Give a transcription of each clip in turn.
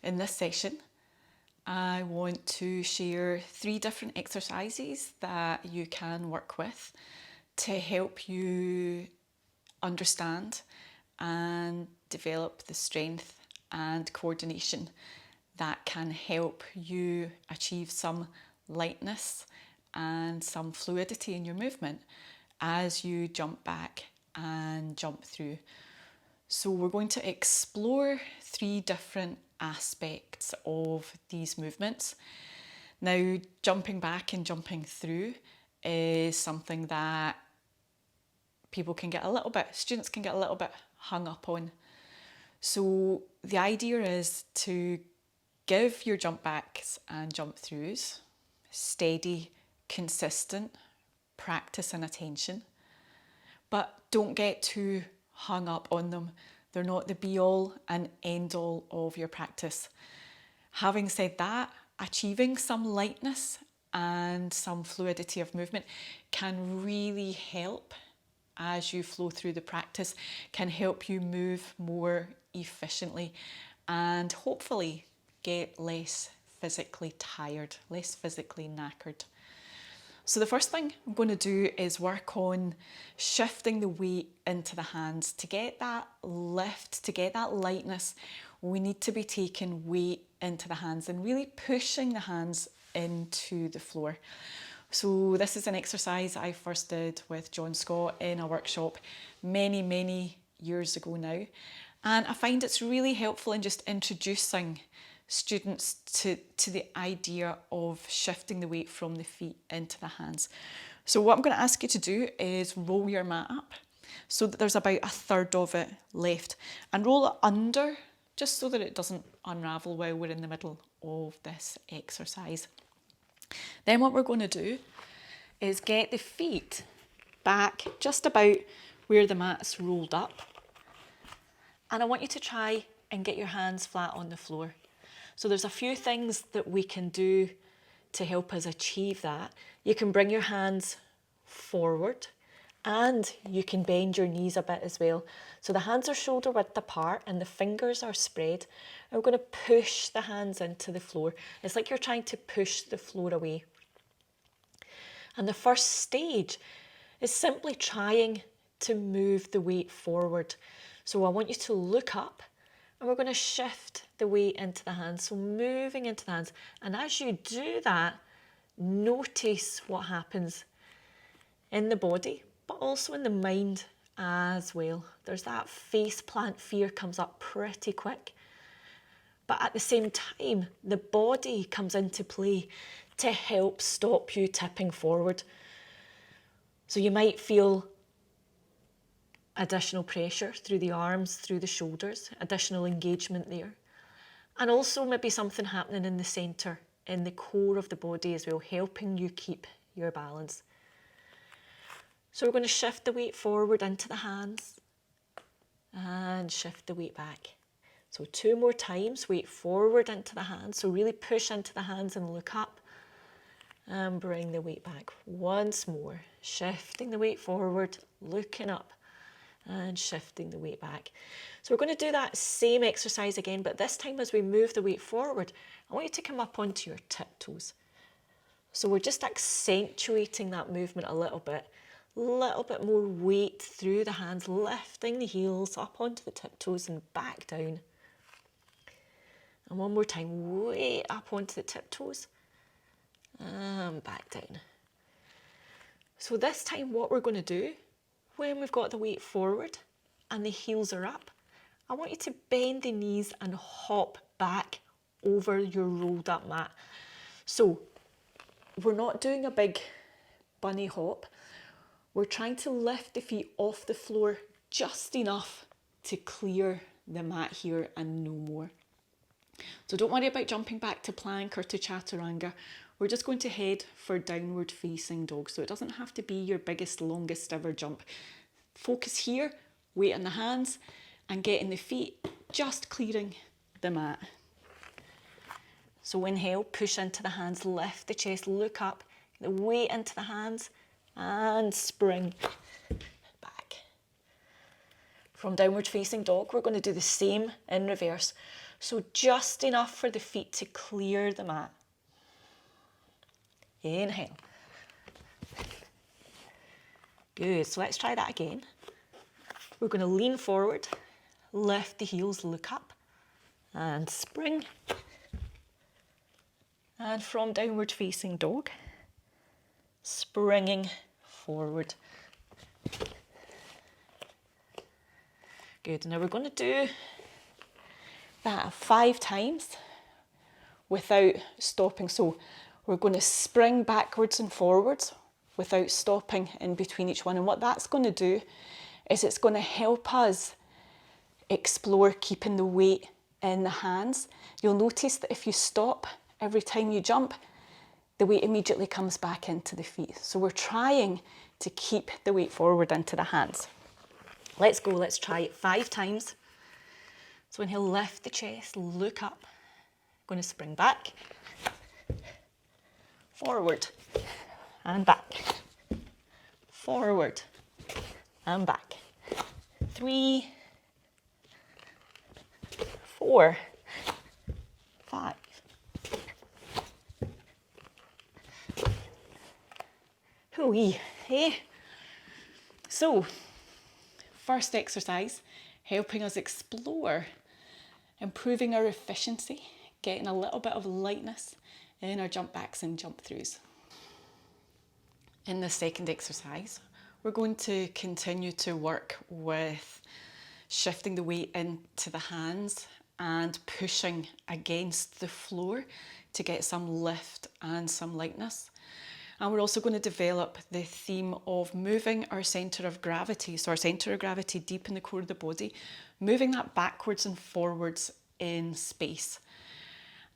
In this session, I want to share 3 different exercises that you can work with to help you understand and develop the strength and coordination that can help you achieve some lightness and some fluidity in your movement as you jump back and jump through. So we're going to explore 3 different aspects of these movements. Now, jumping back and jumping through is something that students can get a little bit hung up on. So the idea is to give your jump backs and jump throughs steady, consistent practice and attention, but don't get too hung up on them. They're not the be all and end all of your practice. Having said that, achieving some lightness and some fluidity of movement can really help as you flow through the practice, can help you move more efficiently and hopefully get less physically tired, less physically knackered. So the first thing I'm going to do is work on shifting the weight into the hands. To get that lift, to get that lightness, we need to be taking weight into the hands and really pushing the hands into the floor. So this is an exercise I first did with John Scott in a workshop many years ago now. And I find it's really helpful in just introducing students to the idea of shifting the weight from the feet into the hands. So what I'm going to ask you to do is roll your mat up so that there's about 1/3 of it left, and roll it under just so that it doesn't unravel while we're in the middle of this exercise. Then what we're going to do is get the feet back just about where the mat's rolled up, and I want you to try and get your hands flat on the floor. So there's a few things that we can do to help us achieve that. You can bring your hands forward and you can bend your knees a bit as well. So the hands are shoulder width apart and the fingers are spread. And we're going to push the hands into the floor. It's like you're trying to push the floor away. And the first stage is simply trying to move the weight forward. So I want you to look up and we're going to shift the weight into the hands. So moving into the hands. And as you do that, notice what happens in the body, but also in the mind as well. There's that face plant fear comes up pretty quick. But at the same time, the body comes into play to help stop you tipping forward. So you might feel additional pressure through the arms, through the shoulders, additional engagement there. And also maybe something happening in the centre, in the core of the body as well, helping you keep your balance. So we're going to shift the weight forward into the hands and shift the weight back. So 2 more times, weight forward into the hands. So really push into the hands and look up and bring the weight back. Once more, shifting the weight forward, looking up and shifting the weight back. So we're going to do that same exercise again, but this time as we move the weight forward, I want you to come up onto your tiptoes. So we're just accentuating that movement a little bit more weight through the hands, lifting the heels up onto the tiptoes and back down. And one more time, weight up onto the tiptoes and back down. So this time what we're going to do, when we've got the weight forward and the heels are up, I want you to bend the knees and hop back over your rolled up mat. So we're not doing a big bunny hop. We're trying to lift the feet off the floor just enough to clear the mat here and no more. So don't worry about jumping back to plank or to chaturanga. We're just going to head for downward facing dog. So it doesn't have to be your biggest, longest ever jump. Focus here, weight in the hands and getting the feet just clearing the mat. So inhale, push into the hands, lift the chest, look up, the weight into the hands and spring back. From downward facing dog, we're going to do the same in reverse. So just enough for the feet to clear the mat. Inhale. Good, so let's try that again. We're going to lean forward, lift the heels, look up, and spring. And from downward facing dog, springing forward. Good, now we're going to do that 5 times without stopping. So we're going to spring backwards and forwards without stopping in between each one. And what that's going to do is it's going to help us explore keeping the weight in the hands. You'll notice that if you stop every time you jump, the weight immediately comes back into the feet. So we're trying to keep the weight forward into the hands. Let's go, let's try it 5 times. So inhale, lift the chest, look up. Going to spring back, forward and back, forward and back. 3, 4, 5. Hooey, hey? So, first exercise, helping us explore, improving our efficiency, getting a little bit of lightness in our jump backs and jump throughs. In the second exercise, we're going to continue to work with shifting the weight into the hands and pushing against the floor to get some lift and some lightness. And we're also going to develop the theme of moving our centre of gravity, so our centre of gravity deep in the core of the body, moving that backwards and forwards in space.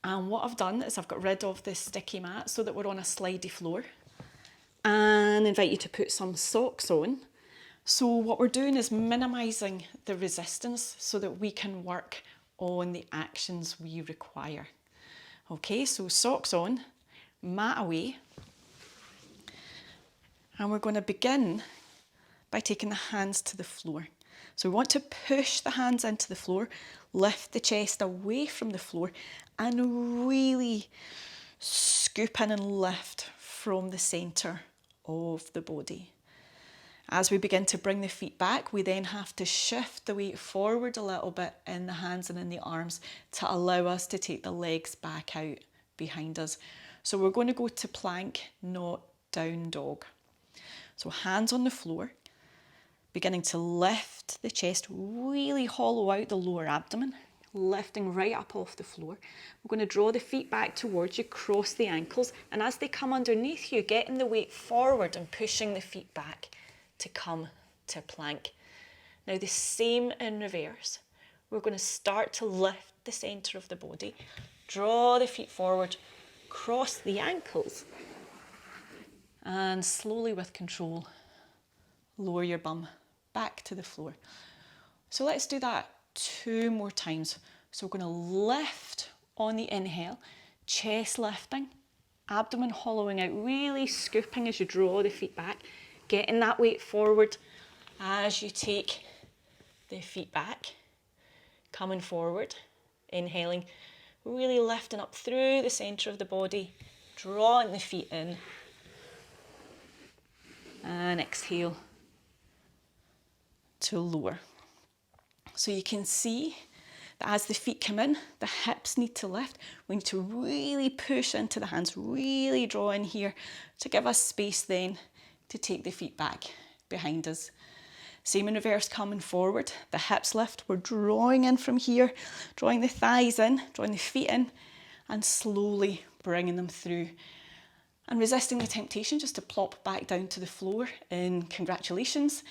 And what I've done is I've got rid of this sticky mat so that we're on a slidey floor, and invite you to put some socks on. So what we're doing is minimising the resistance so that we can work on the actions we require. Okay, so socks on, mat away. And we're going to begin by taking the hands to the floor. So we want to push the hands into the floor, lift the chest away from the floor, and really scoop in and lift from the centre of the body. As we begin to bring the feet back, we then have to shift the weight forward a little bit in the hands and in the arms to allow us to take the legs back out behind us. So we're going to go to plank, not down dog. So hands on the floor, beginning to lift the chest, really hollow out the lower abdomen, lifting right up off the floor. We're going to draw the feet back towards you, cross the ankles, and as they come underneath you, getting the weight forward and pushing the feet back to come to plank. Now the same in reverse. We're going to start to lift the centre of the body, draw the feet forward, cross the ankles, and slowly with control, lower your bum back to the floor. So let's do that 2 more times. So we're going to lift on the inhale, chest lifting, abdomen hollowing out, really scooping as you draw the feet back, getting that weight forward as you take the feet back, coming forward, inhaling, really lifting up through the centre of the body, drawing the feet in, and exhale to lower. So you can see that as the feet come in, the hips need to lift. We need to really push into the hands, really draw in here to give us space then to take the feet back behind us. Same in reverse, coming forward, the hips lift, we're drawing in from here, drawing the thighs in, drawing the feet in, and slowly bringing them through. And resisting the temptation just to plop back down to the floor in congratulations.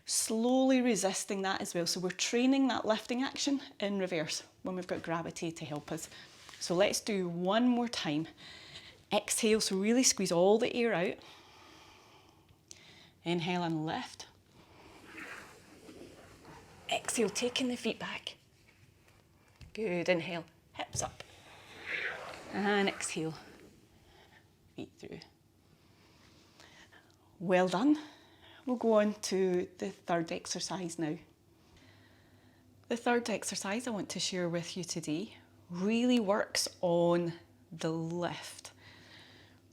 Slowly resisting that as well. So we're training that lifting action in reverse when we've got gravity to help us. So let's do 1 more time. Exhale, so really squeeze all the air out. Inhale and lift. Exhale, taking the feet back. Good, inhale, hips up. And exhale, feet through. Well done. We'll go on to the third exercise now. The third exercise I want to share with you today really works on the lift,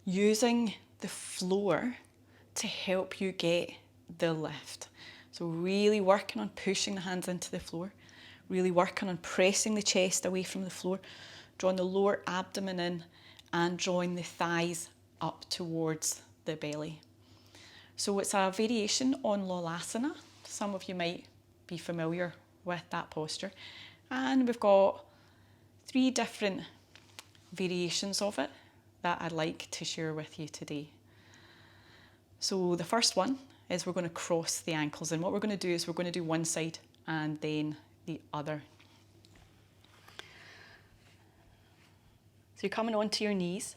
using the floor to help you get the lift. So really working on pushing the hands into the floor, really working on pressing the chest away from the floor, drawing the lower abdomen in and drawing the thighs up towards the belly. So it's a variation on Lolasana. Some of you might be familiar with that posture. And we've got 3 different variations of it that I'd like to share with you today. So the first one is we're going to cross the ankles, and what we're going to do is we're going to do one side and then the other. So you're coming onto your knees,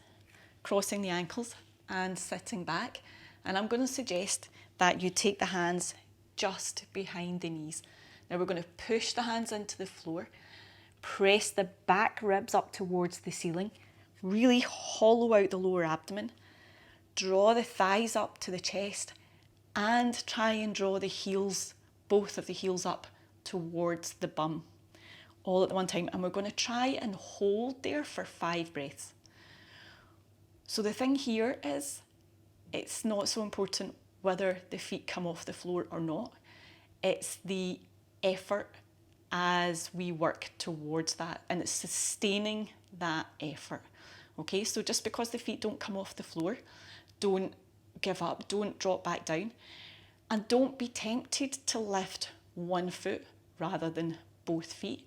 crossing the ankles and sitting back, and I'm going to suggest that you take the hands just behind the knees. Now we're going to push the hands into the floor, press the back ribs up towards the ceiling, really hollow out the lower abdomen, draw the thighs up to the chest, and try and draw the heels, both of the heels up towards the bum, all at the one time. And we're going to try and hold there for 5 breaths. So the thing here is, it's not so important whether the feet come off the floor or not. It's the effort as we work towards that, and it's sustaining that effort. Okay, so just because the feet don't come off the floor, don't give up, don't drop back down, and don't be tempted to lift one foot rather than both feet.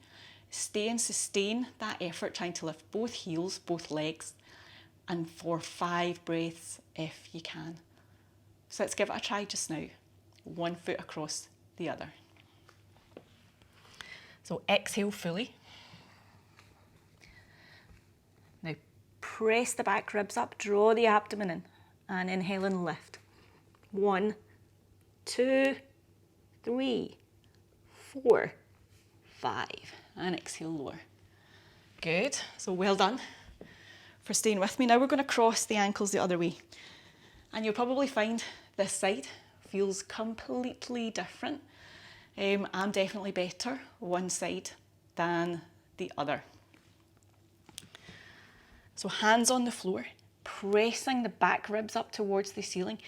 Stay and sustain that effort, trying to lift both heels, both legs, and for 5 breaths if you can. So let's give it a try just now. 1 foot across the other. So exhale fully. Now press the back ribs up, draw the abdomen in, and inhale and lift. 1, 2, 3, 4, 5. And exhale, lower. Good. So well done for staying with me. Now we're going to cross the ankles the other way. And you'll probably find this side feels completely different. I'm definitely better one side than the other. So hands on the floor, pressing the back ribs up towards the ceiling,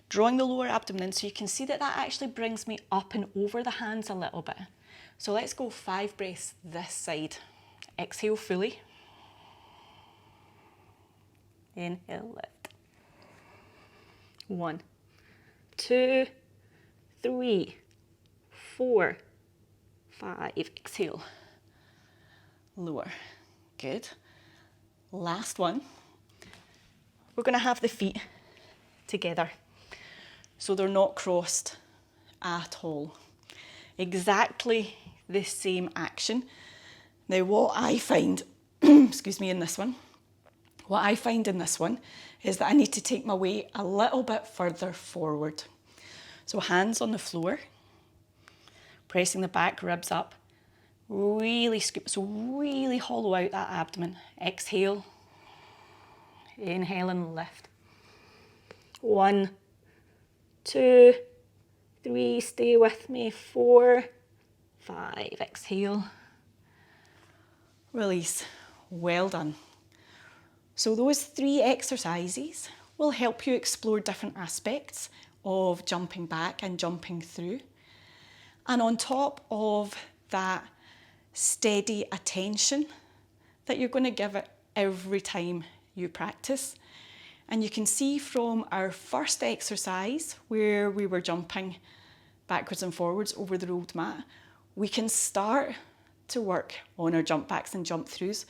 drawing the lower abdomen in, so you can see that that actually brings me up and over the hands a little bit. So let's go 5 breaths this side. Exhale fully. Inhale, lift. 1, 2, 3, 4, 5. Exhale. Lower. Good. Last one. We're going to have the feet together, so they're not crossed at all. Exactly the same action. Now what I find, excuse me, in this one, what I find in this one is that I need to take my weight a little bit further forward. So hands on the floor, pressing the back ribs up, really scoop, so really hollow out that abdomen. Exhale, inhale and lift. 1, 2, 3, stay with me, 4, 5, exhale, release. Well done. So those 3 exercises will help you explore different aspects of jumping back and jumping through. And on top of that steady attention that you're going to give it every time you practice. And you can see from our first exercise where we were jumping backwards and forwards over the rolled mat, we can start to work on our jump backs and jump throughs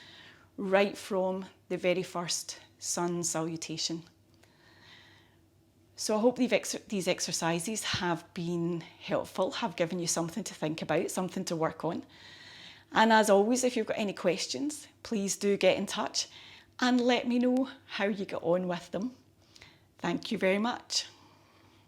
right from the very first sun salutation. So I hope these exercises have been helpful, have given you something to think about, something to work on. And as always, if you've got any questions, please do get in touch and let me know how you get on with them. Thank you very much.